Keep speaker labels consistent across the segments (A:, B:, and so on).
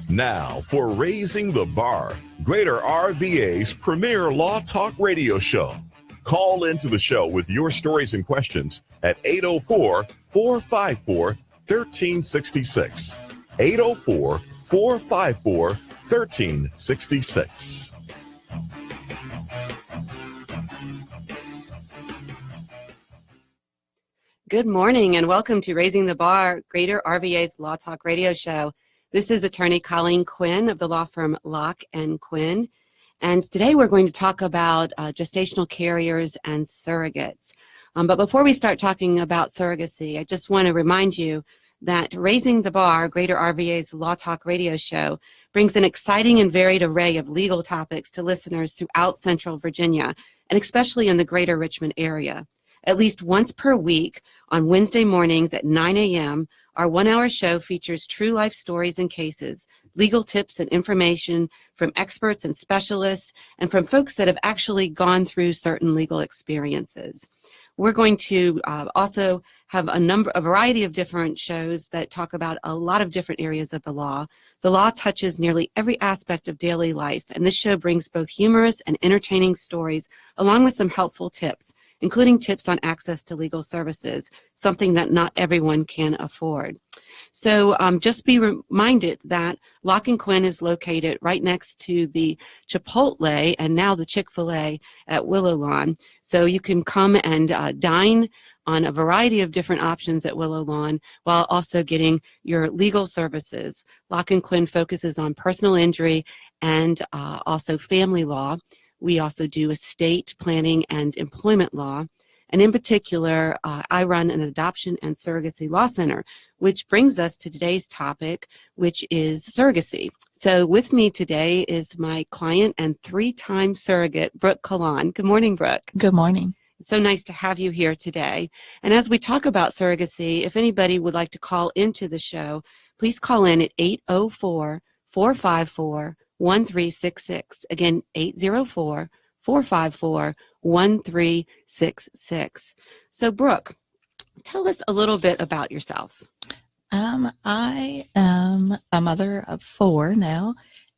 A: Now for Raising the Bar, Greater RVA's premier law talk radio show. Call into the show with your stories and questions at 804-454-1366. 804-454-1366.
B: Good morning and welcome to Raising the Bar, Greater RVA's Law Talk Radio Show. This is attorney Colleen Quinn of the law firm Locke and Quinn. And today we're going to talk about gestational carriers and surrogates. But before we start talking about surrogacy, I just want to remind you that Raising the Bar, Greater RVA's Law Talk Radio Show, brings an exciting and varied array of legal topics to listeners throughout Central Virginia, and especially in the Greater Richmond area. At least once per week on Wednesday mornings at 9 a.m., our one-hour show features true life stories and cases, legal tips and information from experts and specialists, and from folks that have actually gone through certain legal experiences. We're going to also have a variety of different shows that talk about a lot of different areas of the law. The law touches nearly every aspect of daily life, and this show brings both humorous and entertaining stories along with some helpful tips, including tips on access to legal services, something that not everyone can afford. So just be reminded that Locke and Quinn is located right next to the Chipotle and now the Chick-fil-A at Willow Lawn. So you can come and dine on a variety of different options at Willow Lawn while also getting your legal services. Locke and Quinn focuses on personal injury and also family law. We also do estate planning and employment law. And in particular, I run an adoption and surrogacy law center, which brings us to today's topic, which is surrogacy. So with me today is my client and three-time surrogate, Brooke Collawn. Good morning, Brooke.
C: Good morning.
B: It's so nice to have you here today. And as we talk about surrogacy, if anybody would like to call into the show, please call in at 804-454-1366. Again, 804-454-1366. So, Brooke, tell us a little bit about yourself.
C: I am a mother of four now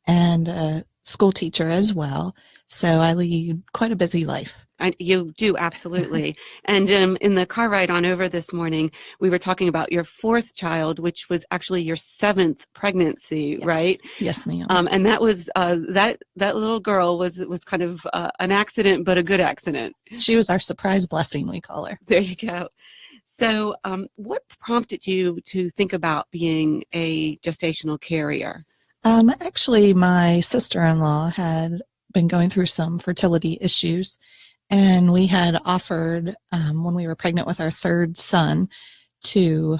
C: and a school teacher as well. So I lead quite a busy life.
B: You do, absolutely. And in the car ride on over this morning, we were talking about your fourth child, which was actually your seventh pregnancy,
C: Yes.
B: Right?
C: Yes, ma'am.
B: And that was that little girl was kind of an accident, but a good accident.
C: She was our surprise blessing, we call her.
B: There you go. So what prompted you to think about being a gestational carrier?
C: Actually, my sister-in-law had been going through some fertility issues, and we had offered, when we were pregnant with our third son, to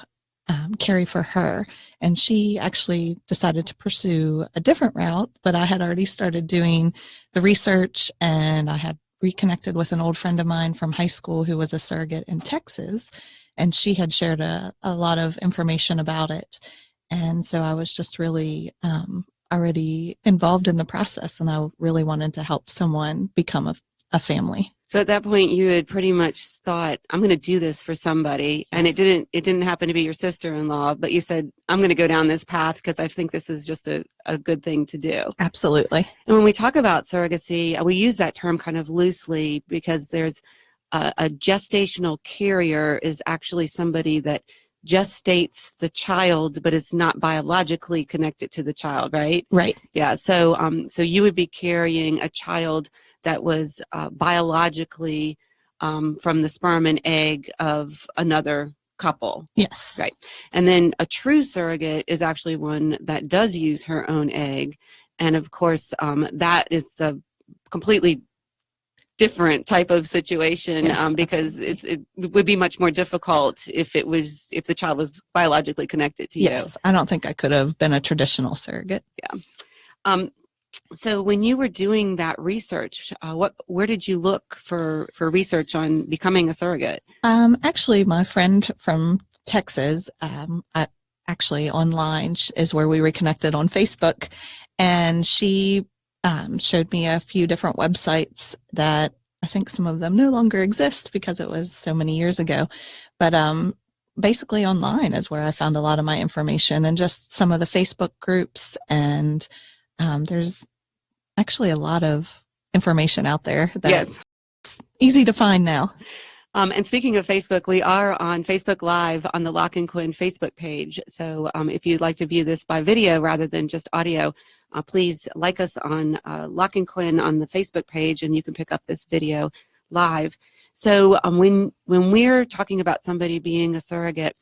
C: carry for her. And she actually decided to pursue a different route, but I had already started doing the research, and I had reconnected with an old friend of mine from high school who was a surrogate in Texas, and she had shared a lot of information about it. And so I was just really already involved in the process, and I really wanted to help someone become a family.
B: So at that point, you had pretty much thought, I'm going to do this for somebody. And it didn't happen to be your sister-in-law, but you said, I'm going to go down this path because I think this is just a good thing to do.
C: Absolutely.
B: And when we talk about surrogacy, we use that term kind of loosely because there's a gestational carrier is actually somebody that gestates the child, but is not biologically connected to the child, right?
C: Right.
B: Yeah. So you would be carrying a child that was biologically from the sperm and egg of another couple.
C: Yes.
B: Right. And then a true surrogate is actually one that does use her own egg. And of course, that is a completely different type of situation,
C: yes,
B: because it would be much more difficult if the child was biologically connected to you.
C: Yes, I don't think I could have been a traditional surrogate.
B: Yeah. So when you were doing that research, where did you look for research on becoming a surrogate?
C: Actually, my friend from Texas, actually online is where we reconnected on Facebook, and she showed me a few different websites that I think some of them no longer exist because it was so many years ago. But basically online is where I found a lot of my information, and just some of the Facebook groups. And there's actually a lot of information out there that's easy to find now.
B: And speaking of Facebook, we are on Facebook Live on the Lock and Quinn Facebook page. So if you'd like to view this by video rather than just audio, please like us on Lock and Quinn on the Facebook page, and you can pick up this video live. So when we're talking about somebody being a surrogate,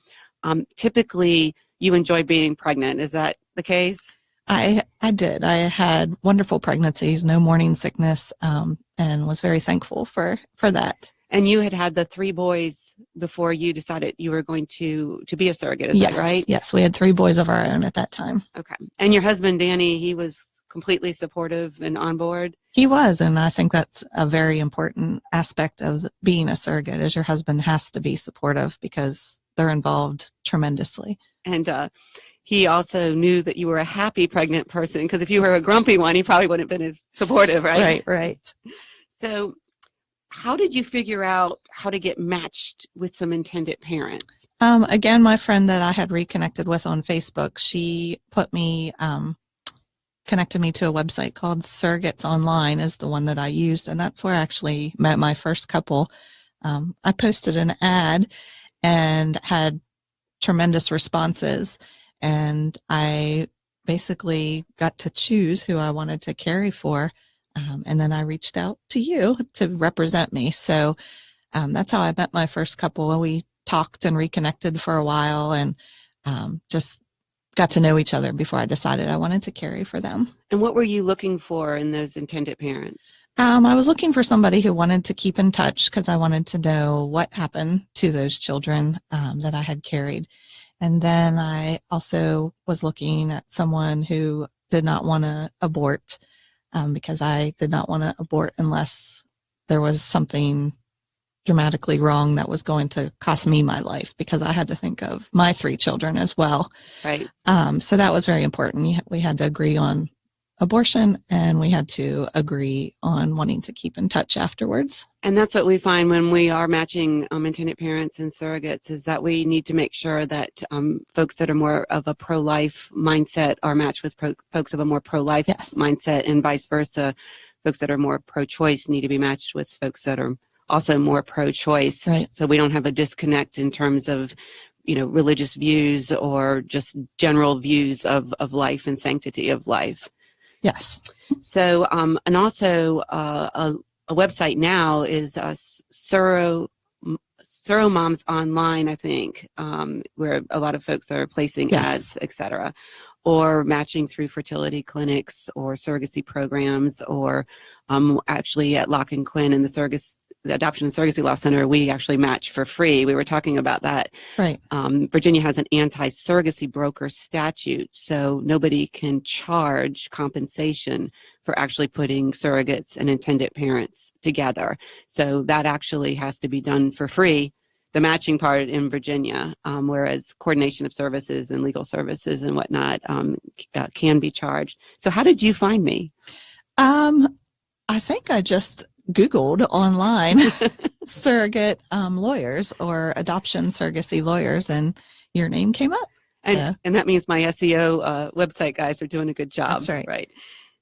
B: typically you enjoy being pregnant. Is that the case?
C: I did. I had wonderful pregnancies, no morning sickness, and was very thankful for that.
B: And you had the 3 boys before you decided you were going to be a surrogate, is
C: Yes,
B: that right?
C: Yes, we had 3 boys of our own at that time.
B: Okay. And your husband, Danny, he was completely supportive and on board?
C: He was, and I think that's a very important aspect of being a surrogate, is your husband has to be supportive because they're involved tremendously.
B: And he also knew that you were a happy pregnant person, because if you were a grumpy one, he probably wouldn't have been as supportive, right?
C: Right.
B: So how did you figure out how to get matched with some intended parents?
C: Again, my friend that I had reconnected with on Facebook, she put me, connected me to a website called Surrogates Online is the one that I used, and that's where I actually met my first couple. I posted an ad and had tremendous responses, and I basically got to choose who I wanted to carry for. And then I reached out to you to represent me. So that's how I met my first couple. We talked and reconnected for a while, and just got to know each other before I decided I wanted to carry for them.
B: And what were you looking for in those intended parents?
C: I was looking for somebody who wanted to keep in touch, because I wanted to know what happened to those children that I had carried. And then I also was looking at someone who did not want to abort, because I did not want to abort unless there was something dramatically wrong that was going to cost me my life, because I had to think of my 3 children as well.
B: Right.
C: So that was very important. We had to agree on abortion, and we had to agree on wanting to keep in touch afterwards.
B: And that's what we find when we are matching intended parents and surrogates, is that we need to make sure that folks that are more of a pro-life mindset are matched with folks of a more pro-life mindset, and vice versa. Folks that are more pro-choice need to be matched with folks that are also more pro-choice.
C: Right.
B: So we don't have a disconnect in terms of, religious views or just general views of life and sanctity of life.
C: Yes.
B: So, and also a website now is Surromoms Online, I think, where a lot of folks are placing ads, etc., or matching through fertility clinics or surrogacy programs, or actually at Lock and Quinn in the Adoption and Surrogacy Law Center, we actually match for free. We were talking about that.
C: Right.
B: Virginia has an anti-surrogacy broker statute, so nobody can charge compensation for actually putting surrogates and intended parents together. So that actually has to be done for free, the matching part in Virginia, whereas coordination of services and legal services and whatnot can be charged. So how did you find me?
C: I think I just Googled online surrogate lawyers or adoption surrogacy lawyers, and your name came up.
B: And that means my SEO website guys are doing a good job.
C: That's right.
B: Right.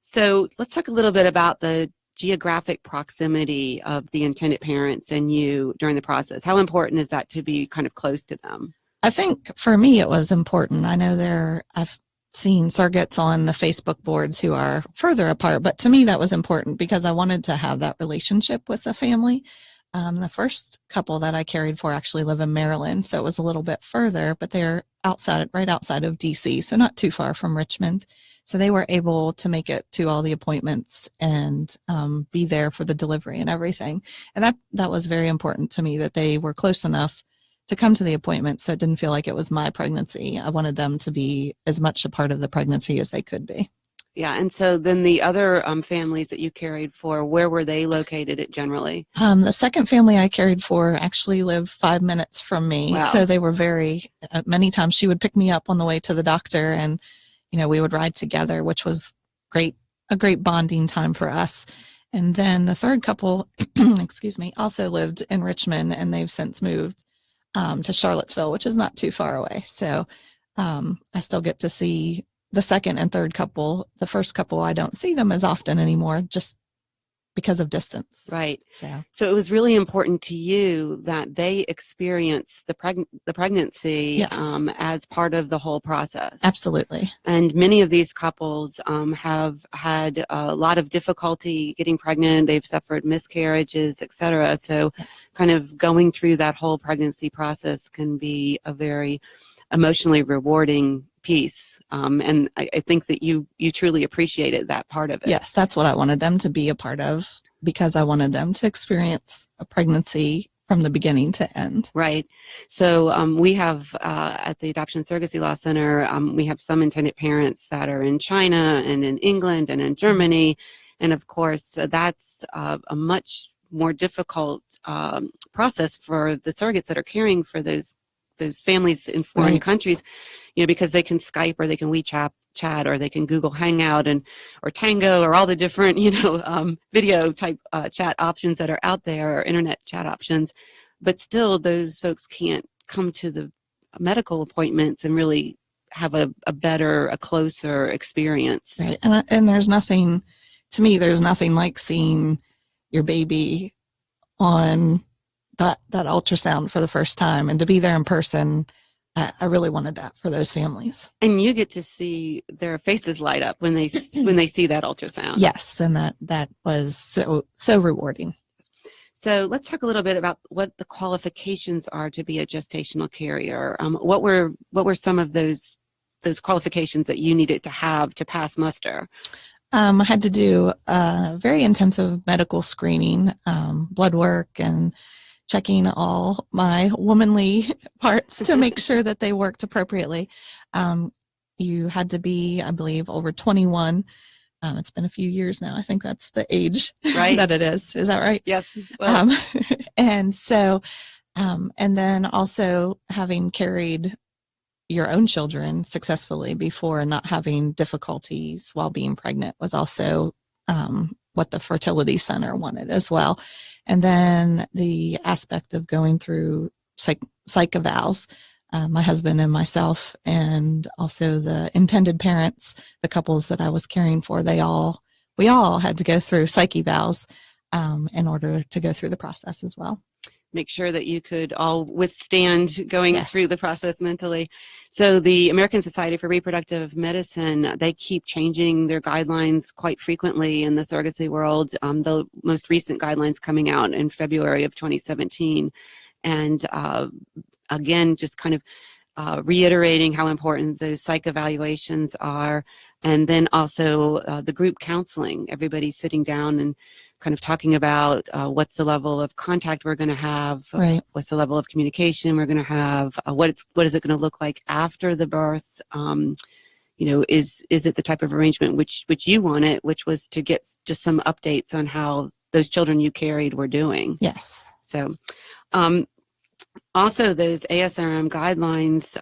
B: So let's talk a little bit about the geographic proximity of the intended parents and you during the process. How important is that to be kind of close to them?
C: I think for me it was important. I know I've seen surrogates on the Facebook boards who are further apart, but to me that was important because I wanted to have that relationship with the family. The first couple that I carried for actually live in Maryland, so it was a little bit further, but they're right outside of DC, so not too far from Richmond. So they were able to make it to all the appointments and be there for the delivery and everything. And that was very important to me, that they were close enough to come to the appointment so it didn't feel like it was my pregnancy. I wanted them to be as much a part of the pregnancy as they could be.
B: Yeah, and so then the other families that you carried for, where were they located generally?
C: The second family I carried for actually lived 5 minutes from me.
B: Wow.
C: So they were many times she would pick me up on the way to the doctor, and we would ride together, which was a great bonding time for us. And then the third couple, excuse me, also lived in Richmond, and they've since moved. to Charlottesville, which is not too far away. So I still get to see the second and third couple. The first couple, I don't see them as often anymore, just because of distance.
B: Right.
C: So
B: it was really important to you that they experience the pregnancy
C: yes.
B: As part of the whole process.
C: Absolutely.
B: And many of these couples have had a lot of difficulty getting pregnant. They've suffered miscarriages, etc. So
C: yes.
B: kind of going through that whole pregnancy process can be a very emotionally rewarding piece. And I think that you truly appreciated that part of it.
C: Yes, that's what I wanted them to be a part of, because I wanted them to experience a pregnancy from the beginning to end.
B: Right. So we have at the Adoption Surrogacy Law Center, we have some intended parents that are in China and in England and in Germany. And of course, that's a much more difficult process for the surrogates that are caring for those families in foreign
C: right.
B: countries, because they can Skype or they can WeChat chat, or they can Google Hangout or Tango, or all the different, video type chat options that are out there, or internet chat options. But still, those folks can't come to the medical appointments and really have a closer experience.
C: Right. And there's nothing, to me, there's nothing like seeing your baby on that ultrasound for the first time, and to be there in person. I really wanted that for those families.
B: And you get to see their faces light up when they see that ultrasound.
C: Yes, and that was so rewarding.
B: So let's talk a little bit about what the qualifications are to be a gestational carrier. What were some of those qualifications that you needed to have to pass muster?
C: I had to do a very intensive medical screening, blood work, and checking all my womanly parts to make sure that they worked appropriately. You had to be, I believe, over 21. It's been a few years now. I think that's the age
B: right.
C: that it is. Is that right?
B: Yes. Well.
C: And so, and then also having carried your own children successfully before, and not having difficulties while being pregnant was also what the fertility center wanted as well. And then the aspect of going through psych evals, my husband and myself, and also the intended parents, the couples that I was caring for, we all had to go through psych evals in order to go through the process as well.
B: Make sure that you could all withstand going
C: yes.
B: through the process mentally. So the American Society for Reproductive Medicine, they keep changing their guidelines quite frequently in the surrogacy world. The most recent guidelines coming out in February of 2017. And again, just kind of reiterating how important those psych evaluations are. And then also the group counseling, everybody sitting down and kind of talking about what's the level of contact we're going to have,
C: right.
B: What's the level of communication we're going to have, what is it going to look like after the birth. Is it the type of arrangement which you wanted, which was to get just some updates on how those children you carried were doing.
C: Yes.
B: So also those ASRM guidelines,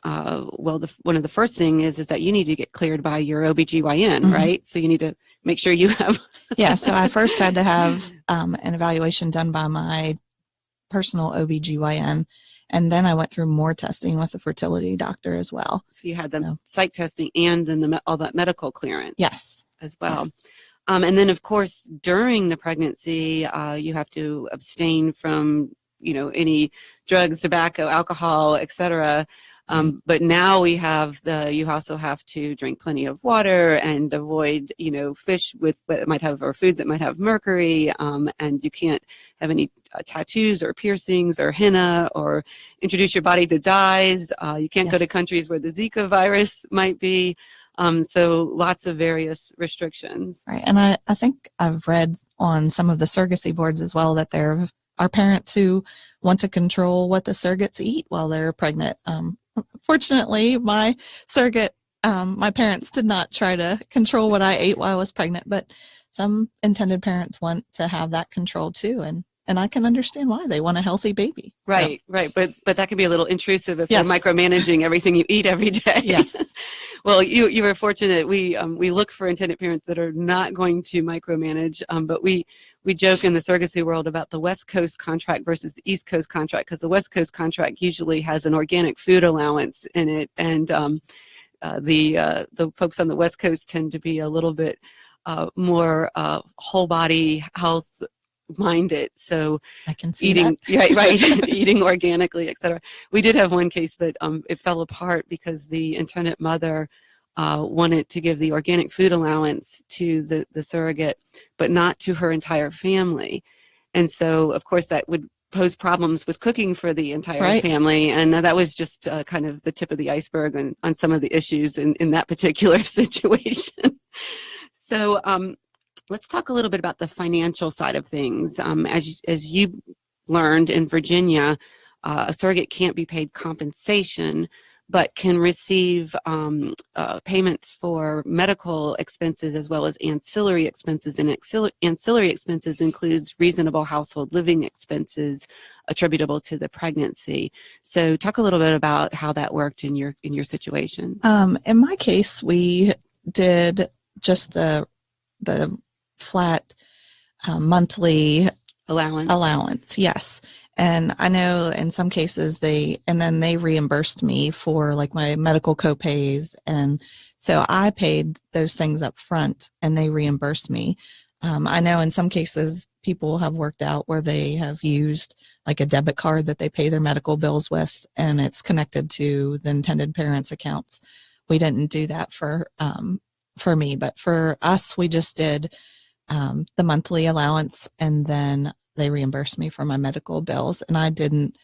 B: one of the first thing is that you need to get cleared by your OBGYN,
C: mm-hmm.
B: right? So you need to make sure you have.
C: Yeah, so I first had to have an evaluation done by my personal OBGYN, and then I went through more testing with the fertility doctor as well.
B: So you had the psych testing and then all that medical clearance.
C: Yes.
B: As well.
C: Yes.
B: And then, of course, during the pregnancy, you have to abstain from any drugs, tobacco, alcohol, etc. But now we have you also have to drink plenty of water and avoid, fish that might have, or foods that might have mercury. And you can't have any tattoos or piercings or henna, or introduce your body to dyes. You can't go to countries where the Zika virus might be. So lots of various restrictions.
C: Right. And I think I've read on some of the surrogacy boards as well that there are parents who want to control what the surrogates eat while they're pregnant. Fortunately, my surrogate, my parents did not try to control what I ate while I was pregnant, but some intended parents want to have that control too. And I can understand why. They want a healthy baby.
B: Right, so. Right. But that can be a little intrusive if
C: yes.
B: you're micromanaging everything you eat every day.
C: Yes.
B: Well, you were fortunate. We look for intended parents that are not going to micromanage, but we we joke in the surrogacy world about the West Coast contract versus the East Coast contract, because the West Coast contract usually has an organic food allowance in it, and the folks on the West Coast tend to be a little bit more whole body health minded. So
C: I can see
B: eating,
C: that.
B: right, eating organically, etc. We did have one case that it fell apart because the intended mother wanted to give the organic food allowance to the surrogate, but not to her entire family. And so, of course, that would pose problems with cooking for the entire family. And that was just kind of the tip of the iceberg on some of the issues in that particular situation. So let's talk a little bit about the financial side of things. As you learned in Virginia, a surrogate can't be paid compensation, but can receive payments for medical expenses as well as ancillary expenses. And ancillary expenses includes reasonable household living expenses attributable to the pregnancy. So talk a little bit about how that worked in your situation.
C: In my case, we did just the flat monthly allowance. Yes. And I know in some cases they reimbursed me for like my medical copays. And so I paid those things up front and they reimbursed me. I know in some cases people have worked out where they have used like a debit card that they pay their medical bills with, and it's connected to the intended parents' accounts. We didn't do that for me, but for us, we just did the monthly allowance, and then they reimbursed me for my medical bills. And I didn't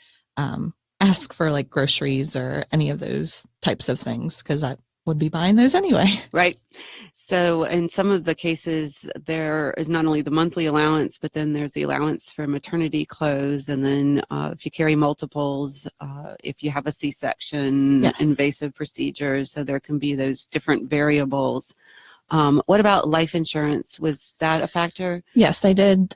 C: ask for like groceries or any of those types of things because I would be buying those anyway.
B: Right. So in some of the cases, there is not only the monthly allowance, but then there's the allowance for maternity clothes. And then if you carry multiples, if you have a C-section,
C: Yes.
B: invasive procedures. So there can be those different variables. What about life insurance? Was that a factor?
C: Yes, they did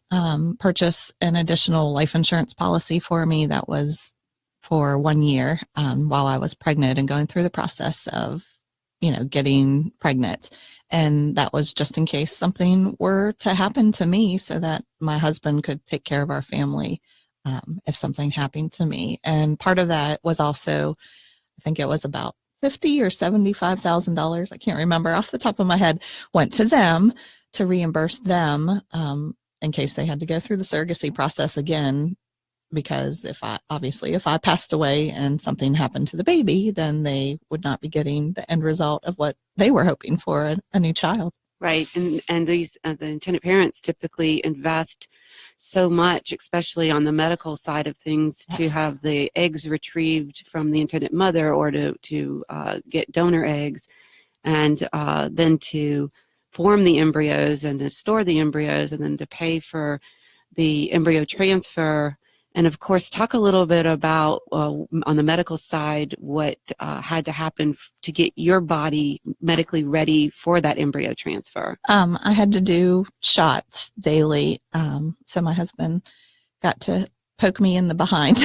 C: purchase an additional life insurance policy for me that was for 1 year while I was pregnant and going through the process of, getting pregnant. And that was just in case something were to happen to me so that my husband could take care of our family if something happened to me. And part of that was also, I think it was about $50,000 or $75,000, I can't remember off the top of my head, went to them to reimburse them in case they had to go through the surrogacy process again, because if I passed away and something happened to the baby, then they would not be getting the end result of what they were hoping for, a new child.
B: Right. And these the intended parents typically invest so much, especially on the medical side of things,
C: Yes.
B: to have the eggs retrieved from the intended mother or to get donor eggs, and then to form the embryos and to store the embryos, and then to pay for the embryo transfer. And of course, talk a little bit about, on the medical side, what had to happen to get your body medically ready for that embryo transfer.
C: I had to do shots daily. So my husband got to poke me in the behind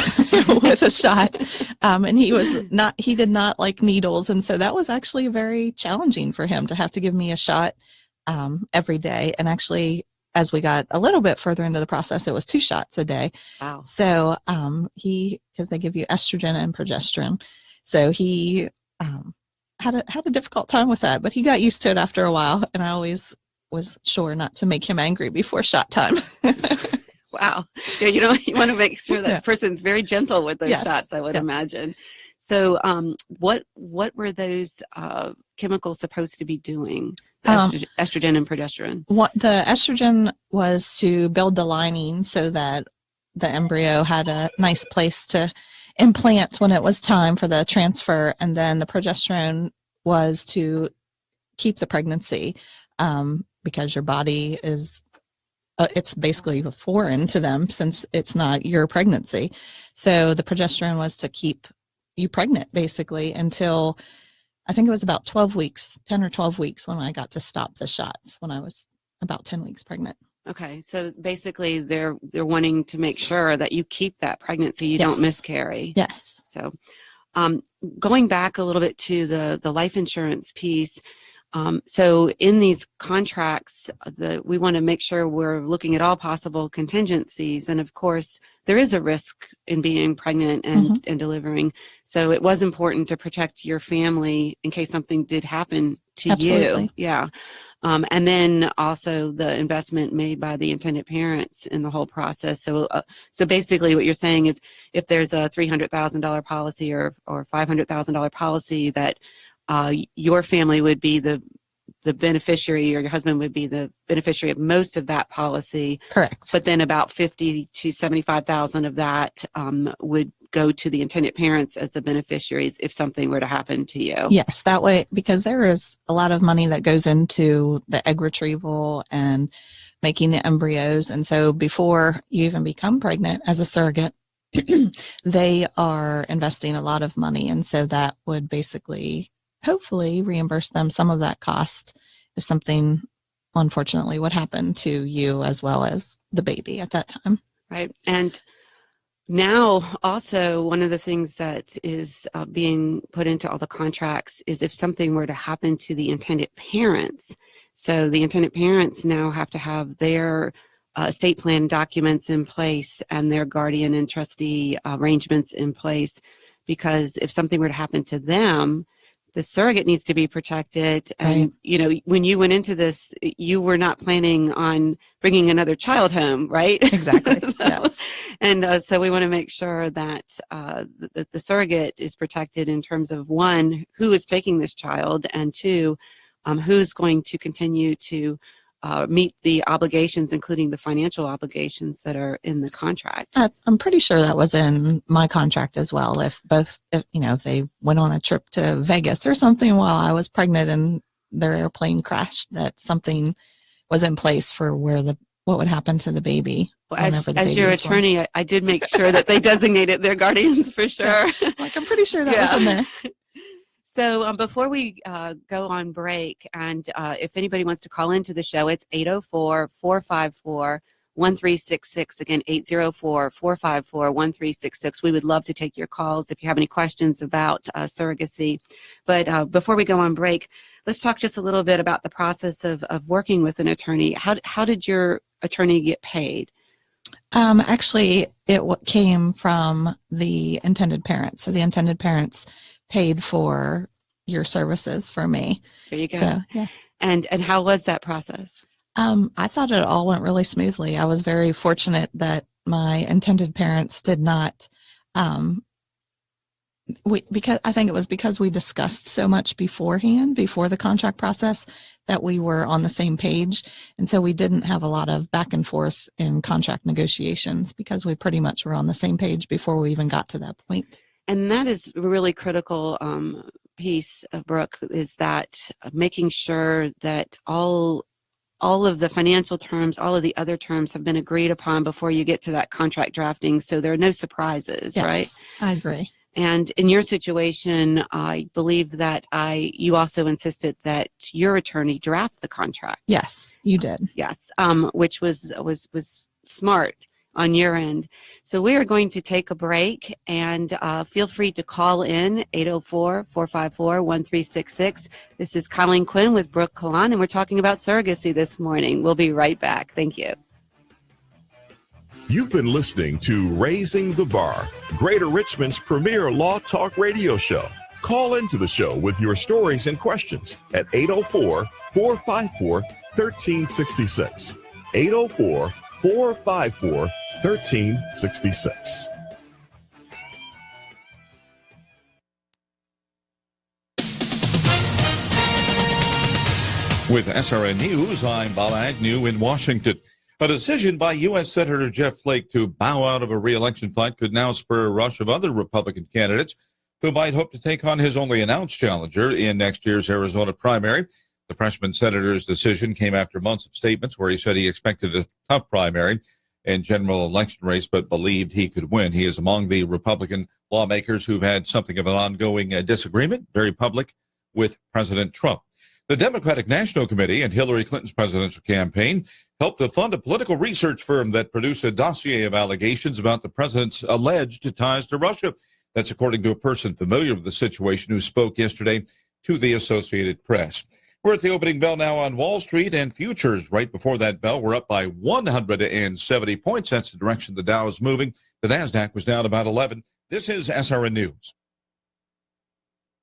C: with a shot. And he did not like needles. And so that was actually very challenging for him to have to give me a shot every day. And actually, as we got a little bit further into the process, it was 2 shots a day.
B: Wow.
C: So because they give you estrogen and progesterone. So he had a difficult time with that, but he got used to it after a while. And I always was sure not to make him angry before shot time.
B: Wow. Yeah, you want to make sure that person's very gentle with those
C: Yes.
B: shots, I would
C: Yes.
B: imagine. So what were those chemicals supposed to be doing, estrogen and progesterone?
C: What the estrogen was to build the lining so that the embryo had a nice place to implant when it was time for the transfer. And then the progesterone was to keep the pregnancy because your body is it's basically foreign to them since it's not your pregnancy. So the progesterone was to keep you pregnant basically until I think it was about 10 or 12 weeks when I got to stop the shots when I was about 10 weeks pregnant.
B: Okay, so basically they're wanting to make sure that you keep that pregnancy, you
C: Yes.
B: don't miscarry.
C: Yes.
B: So going back a little bit to the life insurance piece, So in these contracts, we want to make sure we're looking at all possible contingencies. And of course, there is a risk in being pregnant and delivering. So it was important to protect your family in case something did happen to
C: Absolutely.
B: you. Yeah. And then also the investment made by the intended parents in the whole process. So basically what you're saying is if there's a $300,000 policy or $500,000 policy that your family would be the beneficiary, or your husband would be the beneficiary of most of that policy.
C: Correct.
B: But then about 50 to 75,000 of that would go to the intended parents as the beneficiaries if something were to happen to you.
C: Yes, that way, because there is a lot of money that goes into the egg retrieval and making the embryos. And so before you even become pregnant as a surrogate, they are investing a lot of money. And so that would basically hopefully reimburse them some of that cost if something unfortunately would happen to you as well as the baby at that time.
B: Right. And now also one of the things that is being put into all the contracts is if something were to happen to the intended parents. So the intended parents now have to have their estate plan documents in place and their guardian and trustee arrangements in place, because if something were to happen to them, the surrogate needs to be protected. And,
C: right.
B: When you went into this, you were not planning on bringing another child home, right?
C: Exactly.
B: So,
C: yes.
B: And so we want to make sure that the surrogate is protected in terms of, one, who is taking this child, and two, who's going to continue to meet the obligations, including the financial obligations that are in the contract.
C: I'm pretty sure that was in my contract as well. If they went on a trip to Vegas or something while I was pregnant and their airplane crashed, that something was in place for what would happen to the baby.
B: Well, as your attorney, I did make sure that they designated their guardians for sure.
C: Like, I'm pretty sure that was in there.
B: So before we go on break, and if anybody wants to call into the show, it's 804-454-1366. Again, 804-454-1366. We would love to take your calls if you have any questions about surrogacy. But before we go on break, let's talk just a little bit about the process of working with an attorney. How did your attorney get paid?
C: Actually, it came from the intended parents. So the intended parents paid for your services for me.
B: There you go.
C: So, yeah.
B: And how was that process?
C: I thought it all went really smoothly. I was very fortunate that my intended parents did not, because I think it was because we discussed so much beforehand, before the contract process, that we were on the same page. And so we didn't have a lot of back and forth in contract negotiations because we pretty much were on the same page before we even got to that point.
B: And that is a really critical piece, Brooke, is that making sure that all of the financial terms, all of the other terms have been agreed upon before you get to that contract drafting, so there are no surprises,
C: yes,
B: right?
C: I agree.
B: And in your situation, I believe that you also insisted that your attorney draft the contract.
C: Yes, you did.
B: Yes, which was smart on your end. So we are going to take a break, and feel free to call in 804-454-1366. This is Colleen Quinn with Brooke Collawn, and we're talking about surrogacy this morning. We'll be right back. Thank you.
A: You've been listening to Raising the Bar, Greater Richmond's premier law talk radio show. Call into the show with your stories and questions at 804-454-1366. 804-454-1366.
D: With SRN News, I'm Bob Agnew in Washington. A decision by U.S. Senator Jeff Flake to bow out of a re-election fight could now spur a rush of other Republican candidates who might hope to take on his only announced challenger in next year's Arizona primary. The freshman senator's decision came after months of statements where he said he expected a tough primary and general election race, but believed he could win. He is among the Republican lawmakers who've had something of an ongoing disagreement, very public, with President Trump. The Democratic National Committee and Hillary Clinton's presidential campaign helped to fund a political research firm that produced a dossier of allegations about the president's alleged ties to Russia. That's according to a person familiar with the situation who spoke yesterday to the Associated Press. We're at the opening bell now on Wall Street, and futures right before that bell were up by 170 points. That's the direction the Dow is moving. The NASDAQ was down about 11. This is SRN News.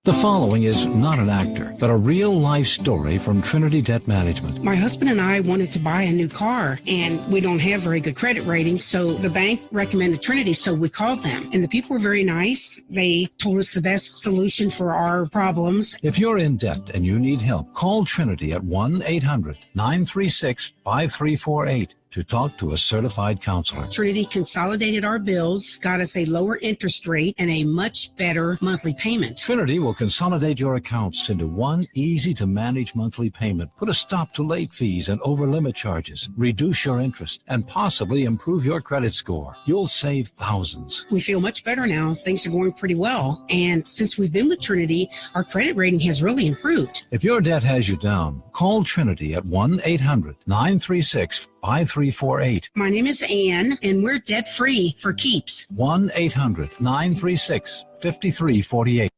E: The following is not an actor, but a real-life story from Trinity Debt Management.
F: My husband and I wanted to buy a new car, and we don't have very good credit rating, so the bank recommended Trinity, so we called them. And the people were very nice. They told us the best solution for our problems.
E: If you're in debt and you need help, call Trinity at 1-800-936-5348 to talk to a certified counselor.
F: Trinity consolidated our bills, got us a lower interest rate, and a much better monthly payment.
E: Trinity will consolidate your accounts into one easy-to-manage monthly payment, put a stop to late fees and over-limit charges, reduce your interest, and possibly improve your credit score. You'll save thousands.
F: We feel much better now. Things are going pretty well. And since we've been with Trinity, our credit rating has really improved.
E: If your debt has you down, call Trinity at 1-800-936-5348.
F: My name is Ann, and we're debt-free for keeps.
E: 1-800-936-5348.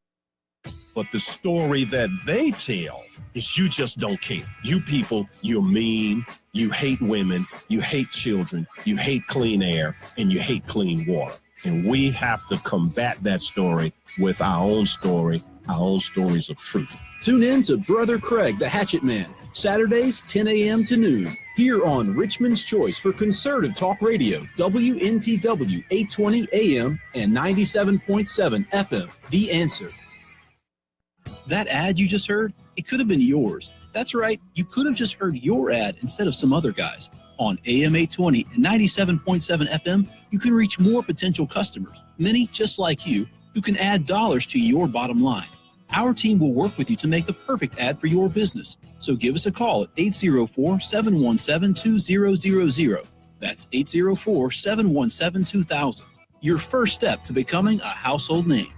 G: But the story that they tell is you just don't care. You people, you're mean, you hate women, you hate children, you hate clean air, and you hate clean water. And we have to combat that story with our own story, our own stories of truth.
H: Tune in to Brother Craig, the Hatchet Man, Saturdays, 10 a.m. to noon, here on Richmond's Choice for Conservative Talk Radio, WNTW 820 AM and 97.7 FM, The Answer. That ad you just heard, it could have been yours. That's right, you could have just heard your ad instead of some other guys. On AM 820 and 97.7 FM, you can reach more potential customers, many just like you, who can add dollars to your bottom line. Our team will work with you to make the perfect ad for your business. So give us a call at 804-717-2000. That's 804-717-2000. Your first step to becoming a household name.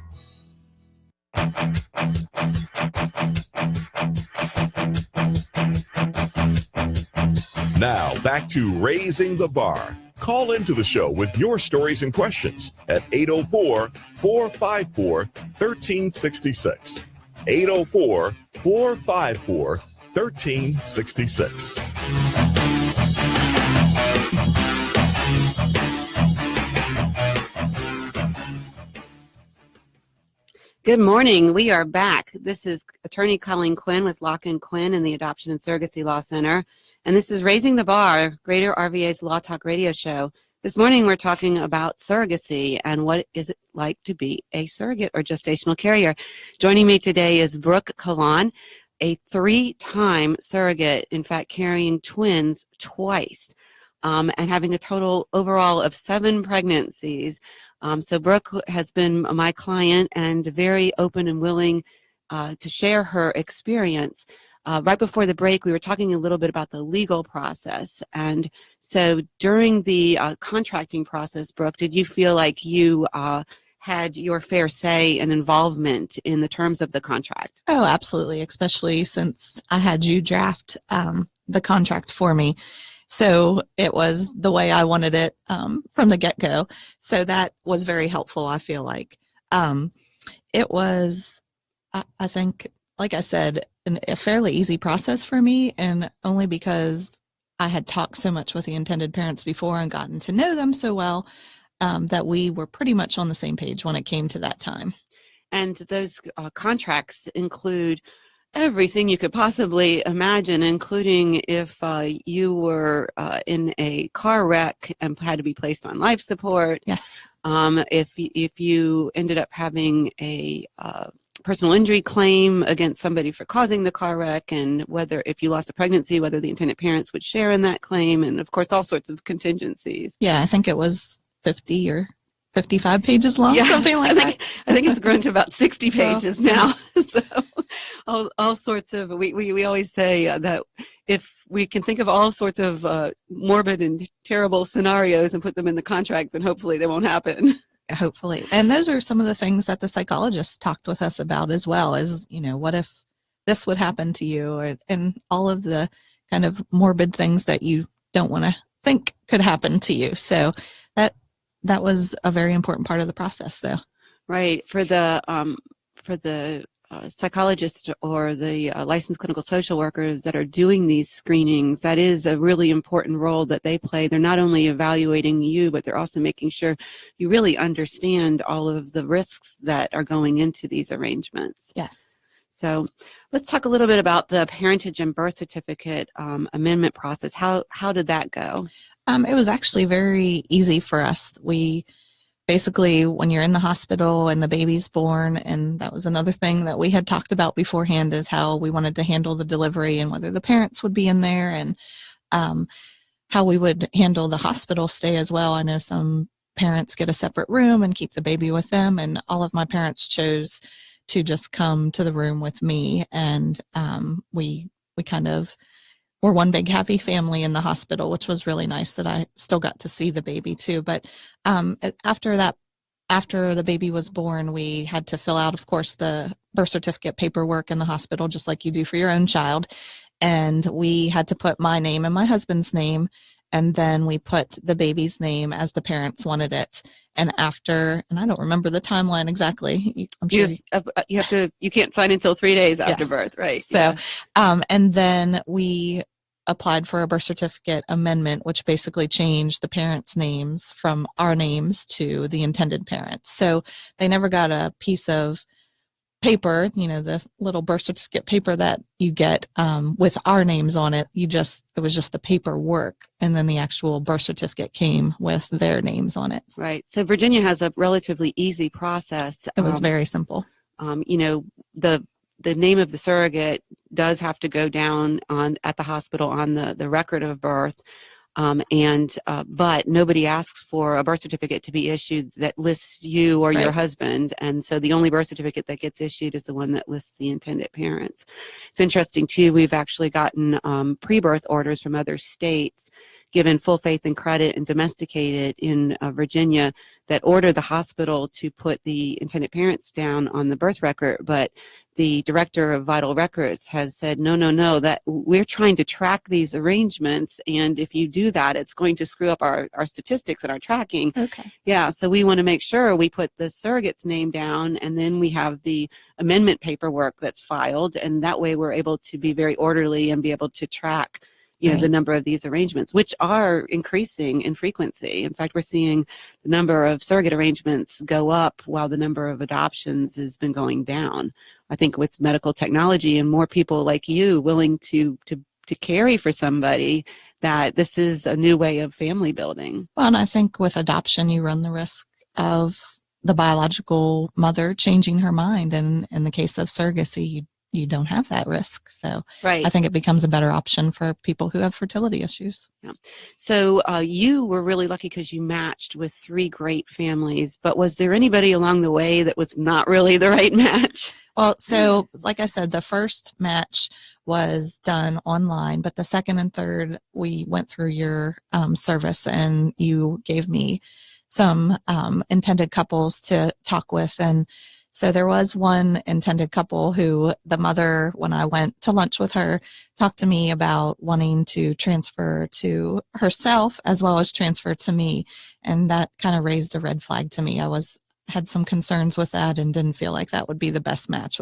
A: Now, back to Raising the Bar. Call into the show with your stories and questions at 804-454-1366. 804-454-1366.
B: Good morning. We are back. This is attorney Colleen Quinn with Locke and Quinn in the Adoption and Surrogacy Law Center. And this is Raising the Bar, Greater RVA's Law Talk radio show. This morning we're talking about surrogacy and what is it like to be a surrogate or gestational carrier. Joining me today is Brooke Collawn, a 3-time surrogate, in fact carrying twins twice, and having a total overall of 7 pregnancies. So Brooke has been my client and very open and willing to share her experience. Right before the break, we were talking a little bit about the legal process. And so during the contracting process, Brooke, did you feel like you had your fair say and involvement in the terms of the contract?
C: Oh, absolutely, especially since I had you draft the contract for me. So it was the way I wanted it from the get-go. So that was very helpful, I feel like. It was, I think, like I said, a fairly easy process for me, and only because I had talked so much with the intended parents before and gotten to know them so well that we were pretty much on the same page when it came to that time.
B: And those contracts include everything you could possibly imagine, including if you were in a car wreck and had to be placed on life support.
C: Yes.
B: If you ended up having a personal injury claim against somebody for causing the car wreck, and whether if you lost a pregnancy, whether the intended parents would share in that claim, and of course all sorts of contingencies.
C: Yeah, I think it was 50 or 55 pages long, something like that.
B: I think it's grown to about 60 pages now. So all sorts of, we always say that if we can think of all sorts of morbid and terrible scenarios and put them in the contract, then hopefully they won't happen.
C: Hopefully. And those are some of the things that the psychologists talked with us about as well, as, you know, what if this would happen to you, and all of the kind of morbid things that you don't want to think could happen to you. So that was a very important part of the process, though.
B: Right. For the psychologists or the licensed clinical social workers that are doing these screenings, that is a really important role that they play. They're not only evaluating you, but they're also making sure you really understand all of the risks that are going into these arrangements.
C: Yes.
B: So let's talk a little bit about the parentage and birth certificate amendment process. How did that go?
C: It was actually very easy for us. We basically, when you're in the hospital and the baby's born, and that was another thing that we had talked about beforehand, is how we wanted to handle the delivery and whether the parents would be in there, and how we would handle the hospital stay as well. I know some parents get a separate room and keep the baby with them, and all of my parents chose to just come to the room with me, and we kind of were one big happy family in the hospital, which was really nice that I still got to see the baby too. But after the baby was born, we had to fill out, of course, the birth certificate paperwork in the hospital, just like you do for your own child. And we had to put my name and my husband's name, and then we put the baby's name as the parents wanted it. And after, and I don't remember the timeline exactly. I'm sure
B: you can't sign until 3 days after
C: Yes.
B: birth, right?
C: So, and then we applied for a birth certificate amendment, which basically changed the parents' names from our names to the intended parents. So they never got a piece of paper, the little birth certificate paper that you get with our names on it. It was just the paperwork, and then the actual birth certificate came with their names on it.
B: Right. So Virginia has a relatively easy process.
C: It was very simple.
B: The name of the surrogate does have to go down at the hospital on the record of birth. But nobody asks for a birth certificate to be issued that lists you or your husband. And so the only birth certificate that gets issued is the one that lists the intended parents. It's interesting too, we've actually gotten pre-birth orders from other states, given full faith and credit and domesticated in Virginia, that order the hospital to put the intended parents down on the birth record, but the director of vital records has said, no, that we're trying to track these arrangements, and if you do that, it's going to screw up our statistics and our tracking.
C: Okay.
B: Yeah, so we want to make sure we put the surrogate's name down, and then we have the amendment paperwork that's filed, and that way we're able to be very orderly and be able to track the number of these arrangements, which are increasing in frequency. In fact, we're seeing the number of surrogate arrangements go up while the number of adoptions has been going down. I think with medical technology and more people like you willing to carry for somebody, that this is a new way of family building.
C: Well, and I think with adoption, you run the risk of the biological mother changing her mind. And in the case of surrogacy, you don't have that risk. So
B: right.
C: I think it becomes a better option for people who have fertility issues.
B: Yeah. So you were really lucky because you matched with 3 great families, but was there anybody along the way that was not really the right match?
C: Well, so like I said, the first match was done online, but the second and third, we went through your service, and you gave me some intended couples to talk with. And so there was one intended couple who the mother, when I went to lunch with her, talked to me about wanting to transfer to herself as well as transfer to me. And that kind of raised a red flag to me. I had some concerns with that and didn't feel like that would be the best match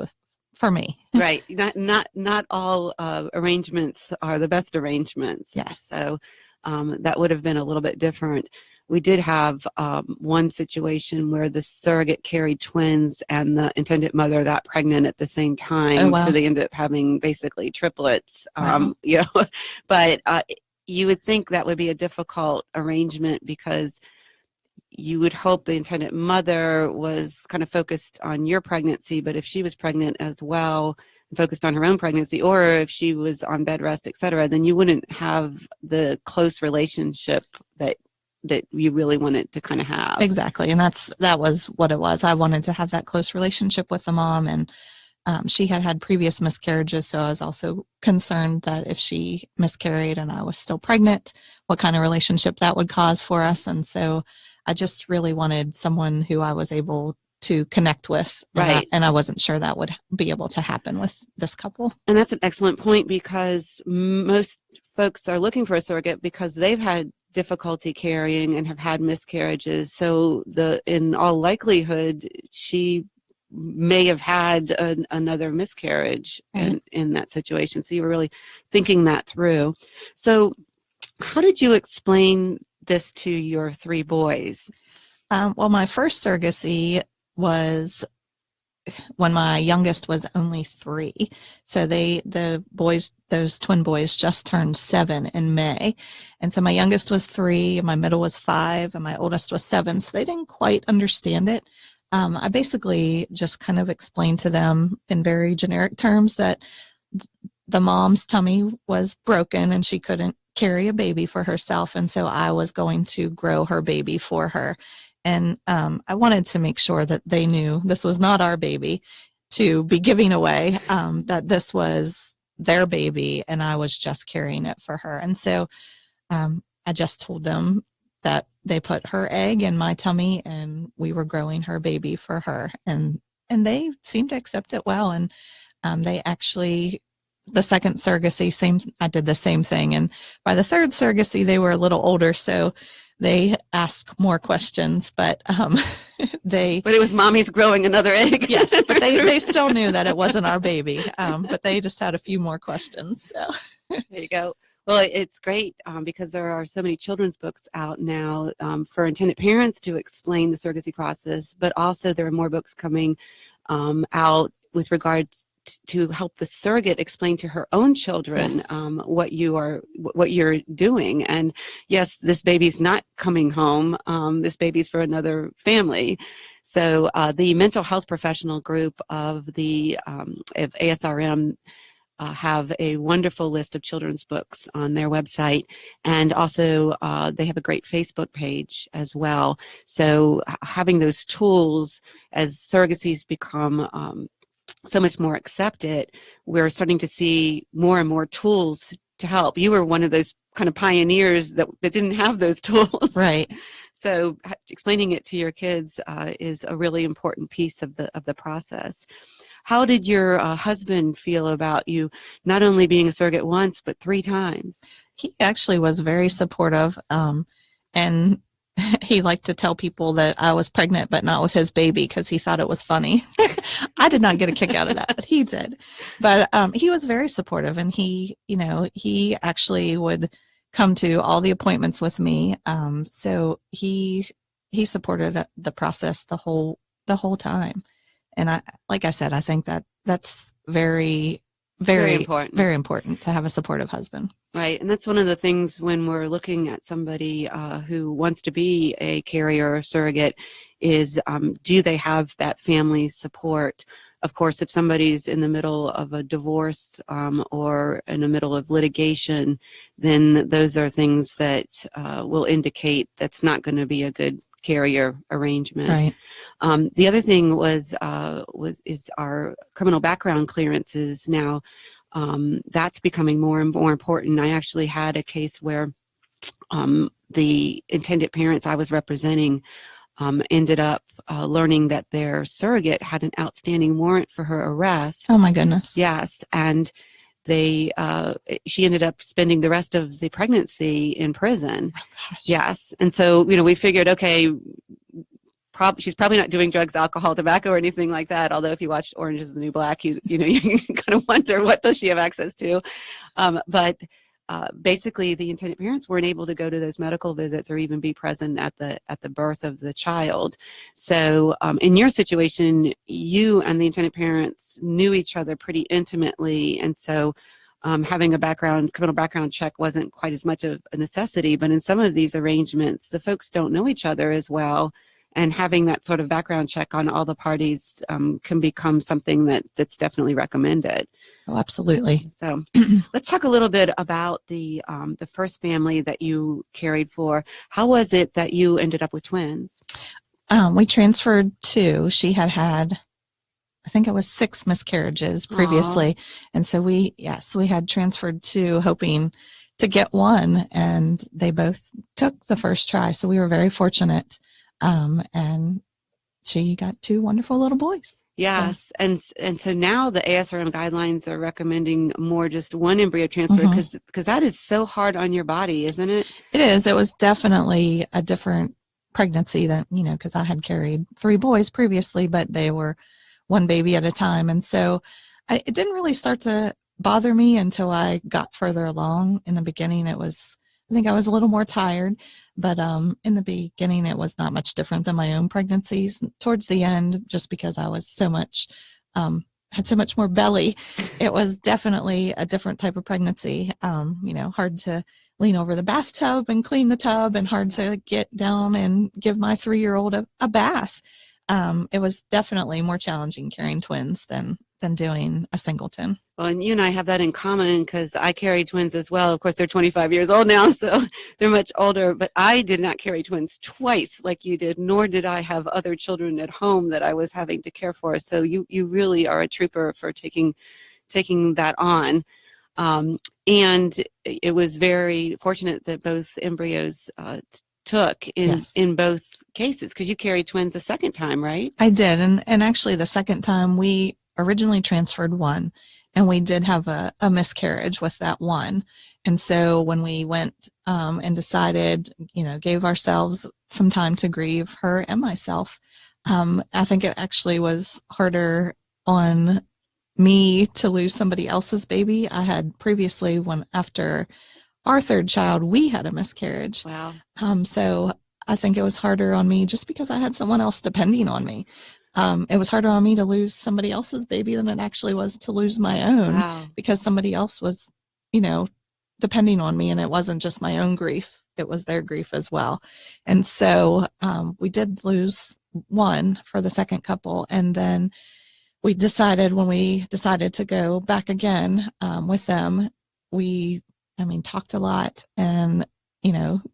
C: for me.
B: Right. Not all arrangements are the best arrangements.
C: Yes.
B: So that would have been a little bit different. We did have one situation where the surrogate carried twins and the intended mother got pregnant at the same time.
C: Oh, wow.
B: So they ended up having basically triplets.
C: Wow.
B: But you would think that would be a difficult arrangement because you would hope the intended mother was kind of focused on your pregnancy, but if she was pregnant as well, focused on her own pregnancy, or if she was on bed rest, et cetera, then you wouldn't have the close relationship that you really wanted to kind of have.
C: Exactly. And that was what it was. I wanted to have that close relationship with the mom, and she had previous miscarriages. So I was also concerned that if she miscarried and I was still pregnant, what kind of relationship that would cause for us. And so I just really wanted someone who I was able to connect with.
B: Right.
C: And I wasn't sure that would be able to happen with this couple.
B: And that's an excellent point, because most folks are looking for a surrogate because they've had difficulty carrying and have had miscarriages. So in all likelihood, she may have had another miscarriage in that situation. So you were really thinking that through. So how did you explain this to your 3 boys?
C: Well, my first surrogacy was when my youngest was only 3. So those twin boys just turned 7 in May. And so my youngest was 3, my middle was 5, and my oldest was 7. So they didn't quite understand it. I basically just kind of explained to them in very generic terms that the mom's tummy was broken and she couldn't carry a baby for herself. And so I was going to grow her baby for her. And I wanted to make sure that they knew this was not our baby to be giving away, that this was their baby and I was just carrying it for her. And so I just told them that they put her egg in my tummy and we were growing her baby for her. And they seemed to accept it well. And they actually, the second surrogacy, I did the same thing. And by the third surrogacy, they were a little older, so they asked more questions, but But
B: it was mommy's growing another egg.
C: Yes, but they still knew that it wasn't our baby, but they just had a few more questions. So.
B: There you go. Well, it's great because there are so many children's books out now for intended parents to explain the surrogacy process, but also there are more books coming out with regards to help the surrogate explain to her own children
C: yes.
B: what you're doing. And yes, this baby's not coming home. This baby's for another family. So the mental health professional group of the of ASRM have a wonderful list of children's books on their website, and also they have a great Facebook page as well. So having those tools as surrogacies become so much more accepted, we're starting to see more and more tools to help. You were one of those kind of pioneers that didn't have those tools.
C: Right.
B: So explaining it to your kids is a really important piece of the process. How did your husband feel about you not only being a surrogate once, but 3 times?
C: He actually was very supportive, and he liked to tell people that I was pregnant, but not with his baby, because he thought it was funny. I did not get a kick out of that, but he did. But he was very supportive, and he actually would come to all the appointments with me. So he supported the process the whole time. And like I said, I think that's very, very important. Very important to have a supportive husband.
B: Right, and that's one of the things when we're looking at somebody who wants to be a carrier or surrogate is do they have that family support? Of course, if somebody's in the middle of a divorce or in the middle of litigation, then those are things that will indicate that's not going to be a good carrier arrangement.
C: Right.
B: The other thing is our criminal background clearances now. That's becoming more and more important. I actually had a case where the intended parents I was representing ended up learning that their surrogate had an outstanding warrant for her arrest.
C: Oh my goodness.
B: Yes, and she ended up spending the rest of the pregnancy in prison.
C: Oh gosh.
B: Yes, and so we figured, okay, she's probably not doing drugs, alcohol, tobacco, or anything like that. Although if you watch Orange is the New Black, you kind of wonder what does she have access to. But basically, the intended parents weren't able to go to those medical visits or even be present at the birth of the child. So in your situation, you and the intended parents knew each other pretty intimately, and so having a criminal background check wasn't quite as much of a necessity. But in some of these arrangements, the folks don't know each other as well. And having that sort of background check on all the parties can become something that's definitely recommended.
C: Oh, absolutely.
B: So let's talk a little bit about the first family that you cared for. How was it that you ended up with twins?
C: We transferred 2. She had, I think it was 6 miscarriages previously. Aww. And so we had transferred 2, hoping to get 1, and they both took the first try. So we were very fortunate. And she got 2 wonderful little boys.
B: Yes, and so now the ASRM guidelines are recommending more just 1 embryo transfer because that is so hard on your body, isn't it?
C: It is. It was definitely a different pregnancy than because I had carried 3 boys previously, but they were one baby at a time. And so it didn't really start to bother me until I got further along. In the beginning, I think I was a little more tired, but in the beginning, it was not much different than my own pregnancies. Towards the end, just because I was had so much more belly, it was definitely a different type of pregnancy. Hard to lean over the bathtub and clean the tub, and hard to get down and give my 3-year-old a bath. It was definitely more challenging carrying twins than doing a singleton.
B: Well, and you and I have that in common because I carry twins as well. Of course, they're 25 years old now, so they're much older. But I did not carry twins twice like you did, nor did I have other children at home that I was having to care for. So you really are a trooper for taking that on. And it was very fortunate that both embryos took in both cases, because you carried twins a second time, right?
C: I did. And actually the second time we originally transferred one, and we did have a miscarriage with that one. And so when we went and decided, gave ourselves some time to grieve, her and myself, I think it actually was harder on me to lose somebody else's baby. I had previously, after our third child, we had a miscarriage.
B: Wow.
C: So I think it was harder on me just because I had someone else depending on me. It was harder on me to lose somebody else's baby than it actually was to lose my own.
B: Wow.
C: Because somebody else was, depending on me, and it wasn't just my own grief, it was their grief as well. And so we did lose one for the second couple. And then when we decided to go back again with them, we talked a lot and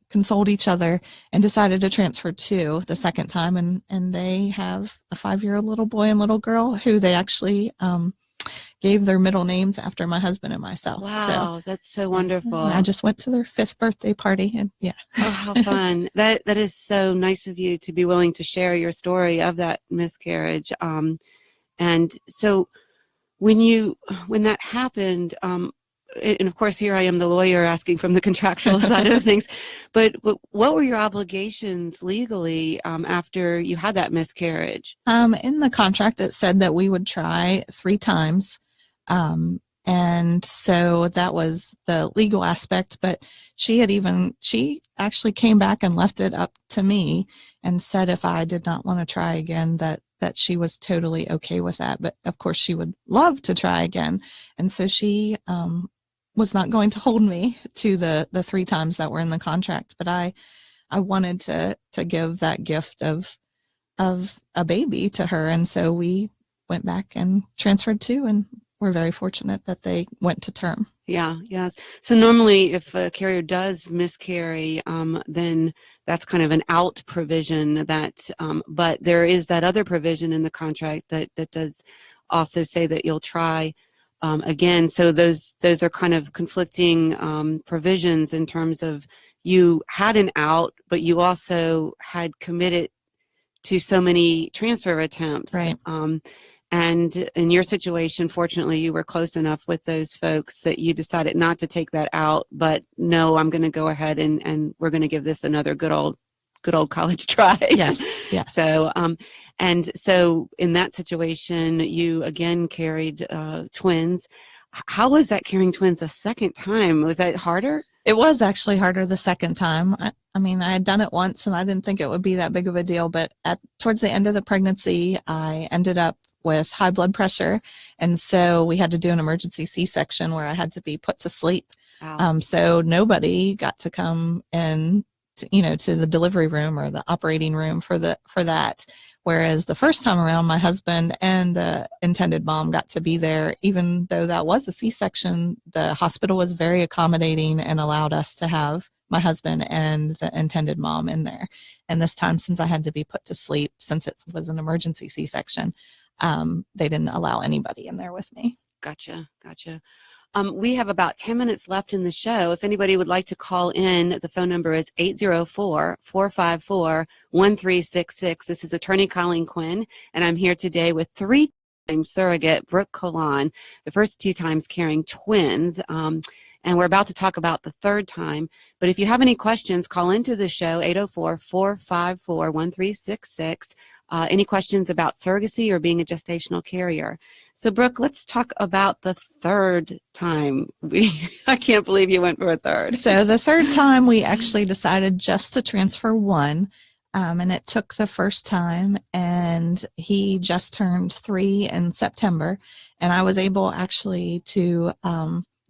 C: consoled each other, and decided to transfer two the second time. And they have a 5-year-old little boy and little girl who they actually gave their middle names after my husband and myself.
B: Wow, that's so wonderful.
C: I just went to their 5th birthday party, and yeah.
B: Oh, how fun. That is so nice of you to be willing to share your story of that miscarriage. And so when that happened, and of course, here I am, the lawyer, asking from the contractual side of things, but what were your obligations legally after you had that miscarriage?
C: In the contract, it said that we would try 3 times. And so that was the legal aspect, but she actually came back and left it up to me and said if I did not want to try again, that she was totally okay with that. But of course, she would love to try again. And so she was not going to hold me to the 3 times that were in the contract, but I wanted to give that gift of a baby to her. And so we went back and transferred 2, and we're very fortunate that they went to term.
B: Yeah, yes. So normally if a carrier does miscarry, then that's kind of an out provision but there is that other provision in the contract that does also say that you'll try again. So those are kind of conflicting provisions in terms of you had an out, but you also had committed to so many transfer attempts.
C: Right.
B: And in your situation, fortunately, you were close enough with those folks that you decided not to take that out, but no, I'm going to go ahead and we're going to give this another good old college try.
C: Yes.
B: So, and so in that situation, you again carried twins. How was that carrying twins a second time? Was that harder?
C: It was actually harder the second time. I had done it once and I didn't think it would be that big of a deal, but towards the end of the pregnancy, I ended up with high blood pressure. And so we had to do an emergency C-section where I had to be put to sleep.
B: Wow.
C: So nobody got to come in to the delivery room or the operating room for that. Whereas the first time around, my husband and the intended mom got to be there. Even though that was a C-section, the hospital was very accommodating and allowed us to have my husband and the intended mom in there. And this time, since I had to be put to sleep, since it was an emergency C-section, they didn't allow anybody in there with me.
B: Gotcha. We have about 10 minutes left in the show. If anybody would like to call in, the phone number is 804-454-1366. This is attorney Colleen Quinn, and I'm here today with 3-time surrogate Brooke Collawn, the first 2 times carrying twins. And we're about to talk about the 3rd time. But if you have any questions, call into the show, 804-454-1366. any questions about surrogacy or being a gestational carrier. So, Brooke, let's talk about the third time. I can't believe you went for a third.
C: So the third time we actually decided just to transfer one. And it took the first time, and he just turned 3 in September, and I was able actually to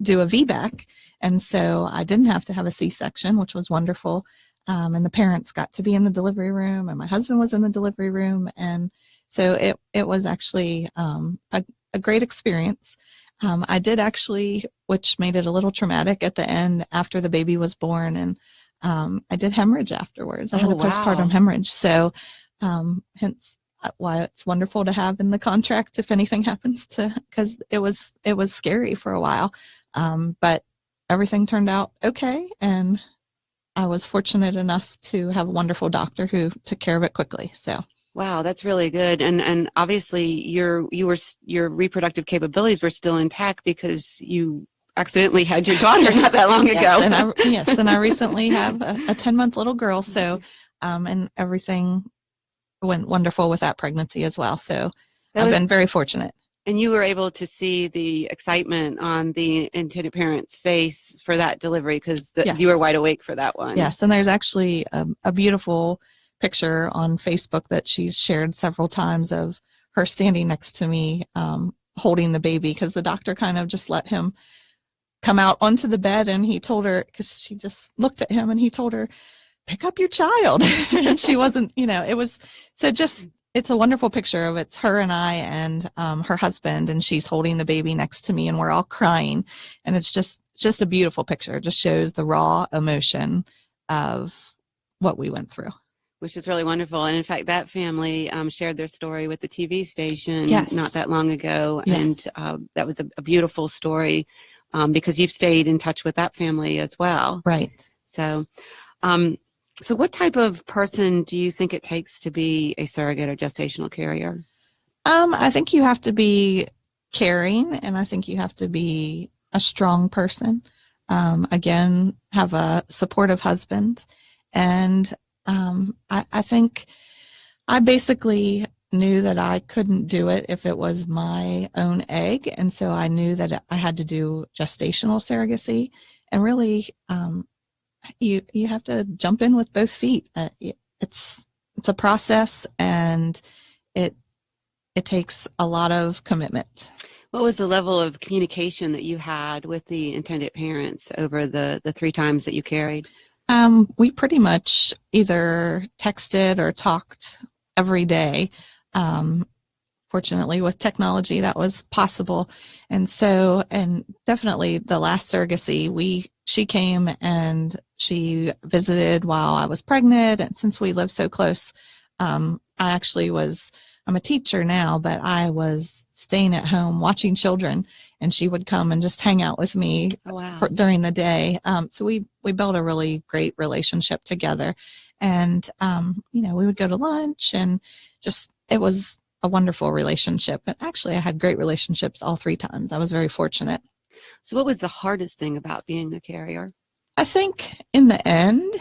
C: do a VBAC, and so I didn't have to have a C-section, which was wonderful. And the parents got to be in the delivery room, and my husband was in the delivery room, and so it was actually a great experience. I did actually, which made it a little traumatic at the end after the baby was born, and I did hemorrhage afterwards. I had a postpartum hemorrhage. So hence why it's wonderful to have in the contract if anything happens because it was scary for a while. But everything turned out okay. And I was fortunate enough to have a wonderful doctor who took care of it quickly. So.
B: Wow, that's really good. And obviously your reproductive capabilities were still intact because you accidentally had your daughter not that long ago.
C: And I recently have a 10-month little girl. So, and everything went wonderful with that pregnancy as well. So I've been very fortunate.
B: And you were able to see the excitement on the intended parent's face for that delivery because you were wide awake for that one.
C: Yes, and there's actually a beautiful picture on Facebook that she's shared several times of her standing next to me holding the baby because the doctor kind of just let him come out onto the bed, and he told her, because she just looked at him and he told her, pick up your child. And she wasn't, it was, so just, it's a wonderful picture of it's her and I and her husband, and she's holding the baby next to me and we're all crying. And it's just a beautiful picture. It just shows the raw emotion of what we went through.
B: Which is really wonderful. And in fact, that family shared their story with the TV station not that long ago. Yes. And that was a beautiful story because you've stayed in touch with that family as well.
C: Right.
B: So, so what type of person do you think it takes to be a surrogate or gestational carrier?
C: I think you have to be caring, and I think you have to be a strong person. Again, have a supportive husband. And I think I basically knew that I couldn't do it if it was my own egg. And so I knew that I had to do gestational surrogacy. And really, you have to jump in with both feet. It's a process, and it takes a lot of commitment.
B: What was the level of communication that you had with the intended parents over the 3 times that you carried?
C: We pretty much either texted or talked every day. Fortunately, with technology, that was possible. And so, and definitely the last surrogacy, she came and she visited while I was pregnant. And since we live so close, I'm a teacher now, but I was staying at home watching children, and she would come and just hang out with me during the day. So we built a really great relationship together, and we would go to lunch, and just it was a wonderful relationship. And actually, I had great relationships all 3 times. I was very fortunate.
B: So what was the hardest thing about being a carrier?
C: I think in the end,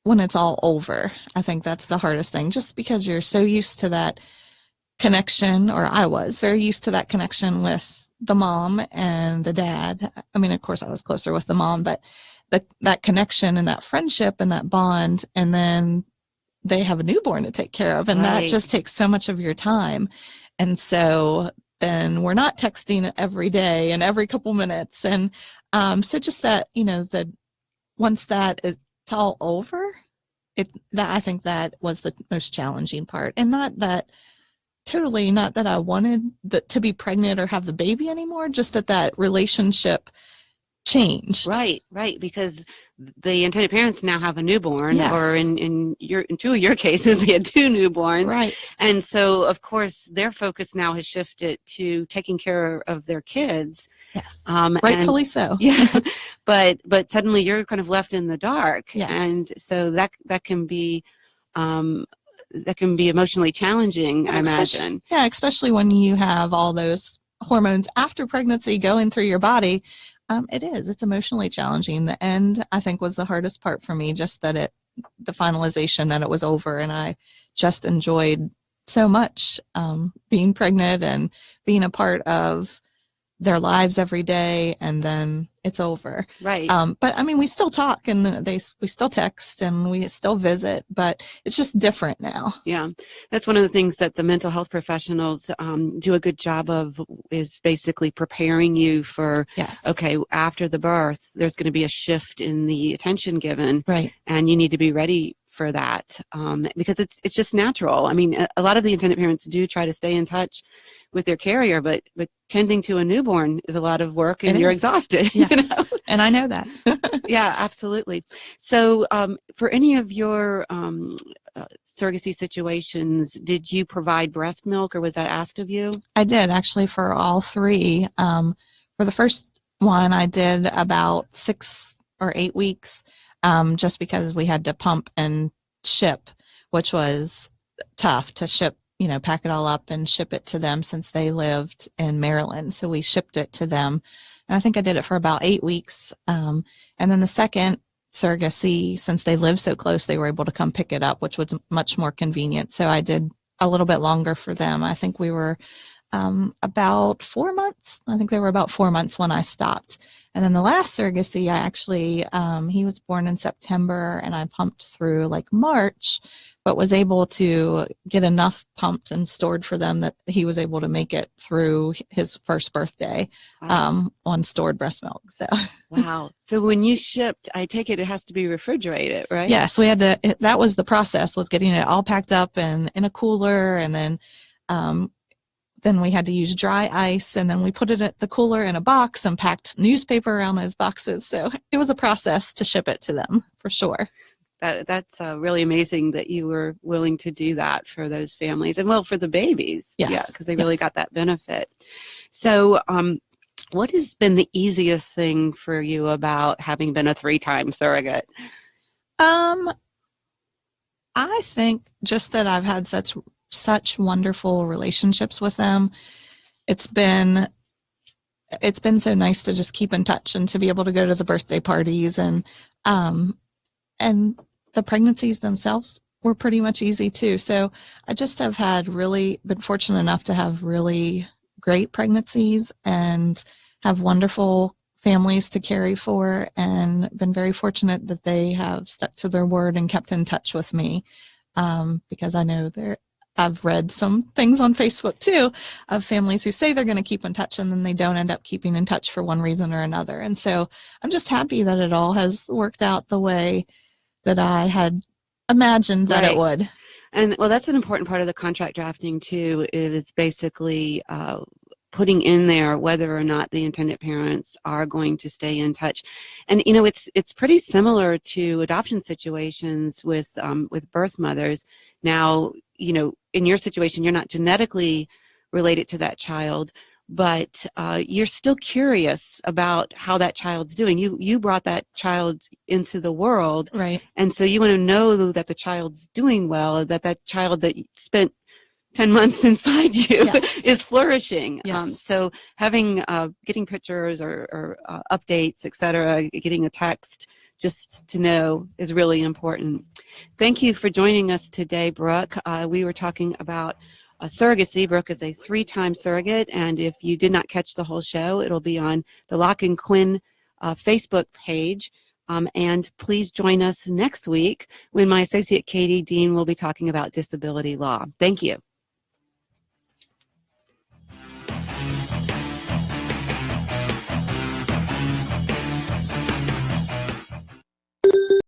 C: when it's all over, I think that's the hardest thing, just because you're so used to that connection, or I was very used to that connection with the mom and the dad. I mean, of course, I was closer with the mom, but that connection and that friendship and that bond, and then they have a newborn to take care of, and that just takes so much of your time. And so then we're not texting every day and every couple minutes. And so just that, that once that it's all over, I think that was the most challenging part. And not that I wanted to be pregnant or have the baby anymore, just that relationship changed.
B: Right, because the intended parents now have a newborn, or in 2 of your cases, they had 2 newborns.
C: Right.
B: And so, of course, their focus now has shifted to taking care of their kids.
C: Yes, rightfully so.
B: Yeah, but suddenly you're kind of left in the dark.
C: Yes.
B: And so that can be emotionally challenging, I imagine.
C: Yeah, especially when you have all those hormones after pregnancy going through your body. It's emotionally challenging. The end, I think, was the hardest part for me, just that the finalization, that it was over, and I just enjoyed so much, being pregnant and being a part of their lives every day, and then it's over.
B: Right.
C: But I mean, we still talk, and we still text, and we still visit, but it's just different now.
B: Yeah, that's one of the things that the mental health professionals do a good job of, is basically preparing you for,
C: Yes.
B: okay, after the birth, there's going to be a shift in the attention given,
C: Right.
B: and you need to be ready for that, because it's just natural. I mean, a lot of the intended parents do try to stay in touch with their carrier, but tending to a newborn is a lot of work, and you're exhausted.
C: Yes.
B: You know?
C: And I know that.
B: Yeah, absolutely. So for any of your surrogacy situations, did you provide breast milk, or was that asked of you?
C: I did, actually, for all three. For the first one, I did about 6 or 8 weeks, just because we had to pump and ship, which was tough to ship, pack it all up and ship it to them, since they lived in Maryland. So we shipped it to them. And I think I did it for about 8 weeks. And then the second surrogacy, since they live so close, they were able to come pick it up, which was much more convenient. So I did a little bit longer for them. I think we were about 4 months. I think they were about 4 months when I stopped. And then the last surrogacy, I actually, he was born in September, and I pumped through like March, but was able to get enough pumped and stored for them that he was able to make it through his first birthday.
B: Wow.
C: On stored breast milk. So
B: Wow. So when you shipped, I take it has to be refrigerated, right?
C: yes, we had to. That was the process, was getting it all packed up and in a cooler, and then we had to use dry ice, and then we put it in the cooler in a box and packed newspaper around those boxes. So it was a process to ship it to them, for sure.
B: That's really amazing that you were willing to do that for those families, and well, for the babies.
C: Yes.
B: Yeah, because they really got that benefit. So what has been the easiest thing for you about having been a 3-time surrogate?
C: I think just that I've had such wonderful relationships with them. It's been so nice to just keep in touch and to be able to go to the birthday parties, and the pregnancies themselves were pretty much easy too. So I just have been fortunate enough to have really great pregnancies and have wonderful families to carry for, and been very fortunate that they have stuck to their word and kept in touch with me, because I know I've read some things on Facebook too of families who say they're going to keep in touch, and then they don't end up keeping in touch for one reason or another. And so I'm just happy that it all has worked out the way that I had imagined that it would.
B: And well, that's an important part of the contract drafting too, is basically putting in there whether or not the intended parents are going to stay in touch. And it's pretty similar to adoption situations with birth mothers. Now, in your situation, you're not genetically related to that child, but you're still curious about how that child's doing. You brought that child into the world,
C: right?
B: And so you want to know that the child's doing well, that child that spent 10 months inside you is flourishing.
C: Yes.
B: So getting pictures or updates, etc., getting a text just to know is really important. Thank you for joining us today, Brooke. We were talking about surrogacy. Brooke is a 3-time surrogate, and if you did not catch the whole show, it'll be on the Locke and Quinn Facebook page. And please join us next week when my associate Katie Dean will be talking about disability law. Thank you.